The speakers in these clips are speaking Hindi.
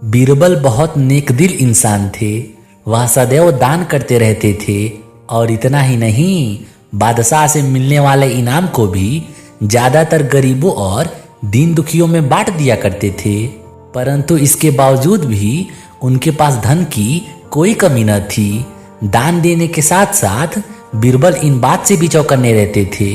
बीरबल बहुत नेकदिल इंसान थे। वह सदैव दान करते रहते थे और इतना ही नहीं, बादशाह से मिलने वाले इनाम को भी ज्यादातर गरीबों और दीन दुखियों में बांट दिया करते थे। परंतु इसके बावजूद भी उनके पास धन की कोई कमी न थी। दान देने के साथ साथ बीरबल इन बात से भी चौकन्ने रहते थे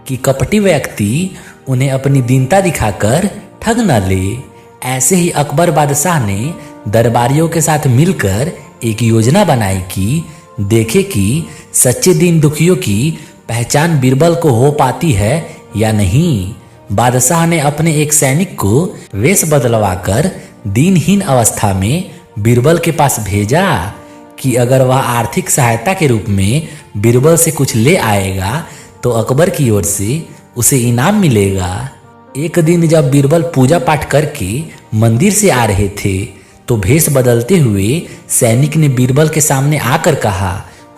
कि कपटी व्यक्ति उन्हें अपनी दीनता दिखाकर ठग न ले। ऐसे ही अकबर बादशाह ने दरबारियों के साथ मिलकर एक योजना बनाई कि देखे कि सच्चे दीन दुखियों की पहचान बीरबल को हो पाती है या नहीं। बादशाह ने अपने एक सैनिक को वेश बदलवाकर दीनहीन अवस्था में बीरबल के पास भेजा कि अगर वह आर्थिक सहायता के रूप में बीरबल से कुछ ले आएगा तो अकबर की ओर से उसे इनाम मिलेगा। एक दिन जब बीरबल पूजा पाठ करके मंदिर से आ रहे थे तो भेष बदलते हुए सैनिक ने बीरबल के सामने आकर कहा,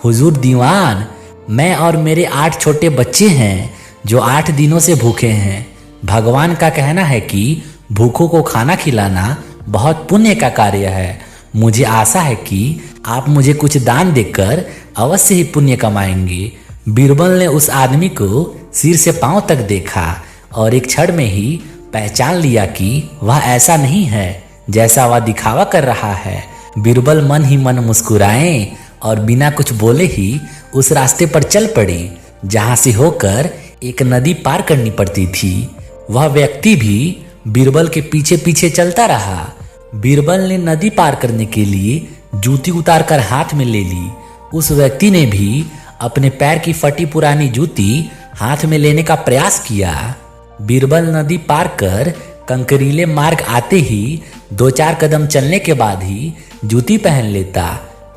हुजूर दीवान, मैं और मेरे 8 छोटे बच्चे हैं जो 8 दिनों से भूखे हैं। भगवान का कहना है कि भूखों को खाना खिलाना बहुत पुण्य का कार्य है। मुझे आशा है कि आप मुझे कुछ दान देकर अवश्य ही पुण्य कमाएंगे। बीरबल ने उस आदमी को सिर से पांव तक देखा और एक क्षण में ही पहचान लिया कि वह ऐसा नहीं है जैसा वह दिखावा कर रहा है। बीरबल मन ही मन मुस्कुराए और बिना कुछ बोले ही उस रास्ते पर चल पड़े जहां से होकर एक नदी पार करनी पड़ती थी। वह व्यक्ति भी बीरबल के पीछे पीछे चलता रहा। बीरबल ने नदी पार करने के लिए जूती उतारकर हाथ में ले ली। उस व्यक्ति ने भी अपने पैर की फटी पुरानी जूती हाथ में लेने का प्रयास किया। बीरबल नदी पार कर कंकरीले मार्ग आते ही 2-4 कदम चलने के बाद ही जूती पहन लेता।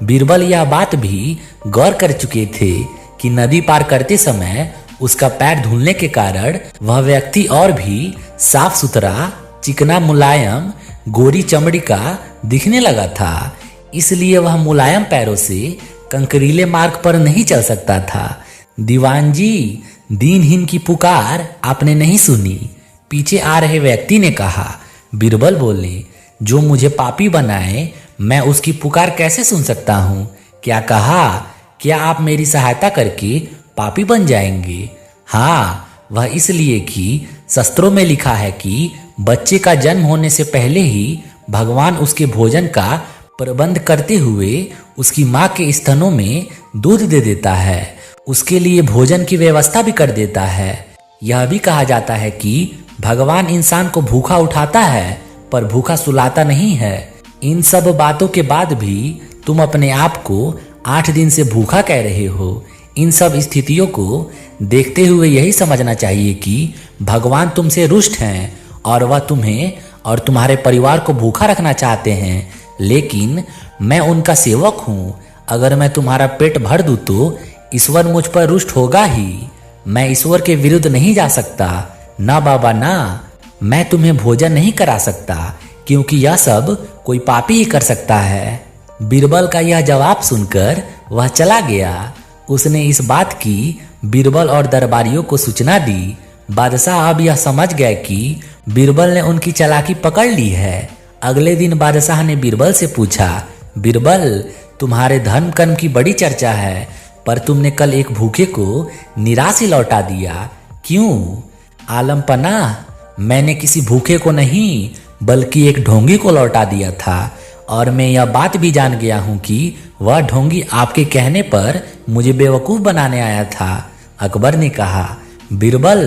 बीरबल यह बात भी गौर कर चुके थे कि नदी पार करते समय उसका पैर धुलने के कारण वह व्यक्ति और भी साफ सुथरा, चिकना, मुलायम, गोरी चमड़ी का दिखने लगा था। इसलिए वह मुलायम पैरों से कंकरीले मार्ग पर नहीं चल सकता था। दीवान जी, दीनहीन की पुकार आपने नहीं सुनी, पीछे आ रहे व्यक्ति ने कहा। बीरबल बोले, जो मुझे पापी बनाए मैं उसकी पुकार कैसे सुन सकता हूँ? क्या कहा? क्या आप मेरी सहायता करके पापी बन जाएंगे? हाँ, वह इसलिए कि शास्त्रों में लिखा है कि बच्चे का जन्म होने से पहले ही भगवान उसके भोजन का प्रबंध करते हुए उसकी माँ के स्तनों में दूध दे देता है। उसके लिए भोजन की व्यवस्था भी कर देता है। यह भी कहा जाता है कि भगवान इंसान को भूखा उठाता है पर भूखा सुलाता नहीं है। इन सब बातों के बाद भी तुम अपने आप को 8 दिन से भूखा कह रहे हो। इन सब स्थितियों को देखते हुए यही समझना चाहिए कि भगवान तुमसे रुष्ट हैं और वह तुम्हें और तुम्हारे परिवार को भूखा रखना चाहते हैं। लेकिन मैं उनका सेवक हूँ। अगर मैं तुम्हारा पेट भर दूँ तो ईश्वर मुझ पर रुष्ट होगा ही। मैं ईश्वर के विरुद्ध नहीं जा सकता। ना बाबा ना, मैं तुम्हें भोजन नहीं करा सकता क्योंकि यह सब कोई पापी ही कर सकता है। बीरबल का यह जवाब सुनकर वह चला गया। उसने इस बात की बीरबल और दरबारियों को सूचना दी। बादशाह अब यह समझ गए कि बीरबल ने उनकी चालाकी पकड़ ली है। अगले दिन बादशाह ने बीरबल से पूछा, बीरबल, तुम्हारे धर्म कर्म की बड़ी चर्चा है पर तुमने कल एक भूखे को निराश ही लौटा दिया, क्यों? आलम पनाह, मैंने किसी भूखे को नहीं बल्कि एक ढोंगी को लौटा दिया था और मैं यह बात भी जान गया हूँ कि वह ढोंगी आपके कहने पर मुझे बेवकूफ़ बनाने आया था। अकबर ने कहा, बीरबल,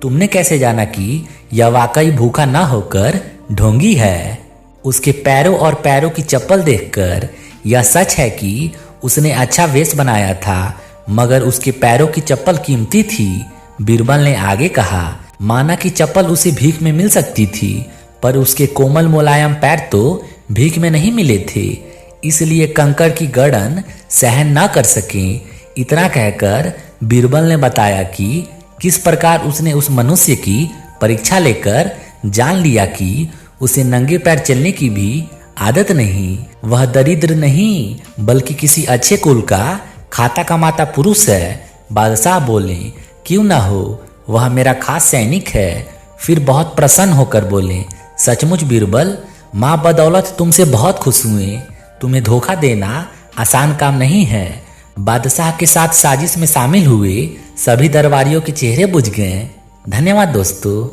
तुमने कैसे जाना कि यह वाकई भूखा ना होकर ढोंगी है? उसके पैरों और पैरों की चप्पल देखकर यह सच है कि उसने अच्छा वेश बनाया था मगर उसके पैरों की चप्पल कीमती थी। बीरबल ने आगे कहा, माना कि चप्पल उसे भीख में मिल सकती थी पर उसके कोमल मुलायम पैर तो भीख में नहीं मिले थे, इसलिए कंकड़ की गड़न सहन ना कर सके। इतना कहकर बीरबल ने बताया कि किस प्रकार उसने उस मनुष्य की परीक्षा लेकर जान लिया कि उसे नंगे पैर चलने की भी आदत नहीं। वह दरिद्र नहीं बल्कि किसी अच्छे कुल का खाता कमाता पुरुष है। बादशाह बोले, क्यों ना हो, वह मेरा खास सैनिक है। फिर बहुत प्रसन्न होकर बोले, सचमुच बीरबल, माँ बदौलत तुमसे बहुत खुश हुए। तुम्हें धोखा देना आसान काम नहीं है। बादशाह के साथ साजिश में शामिल हुए सभी दरबारियों के चेहरे बुझ गए। धन्यवाद दोस्तों।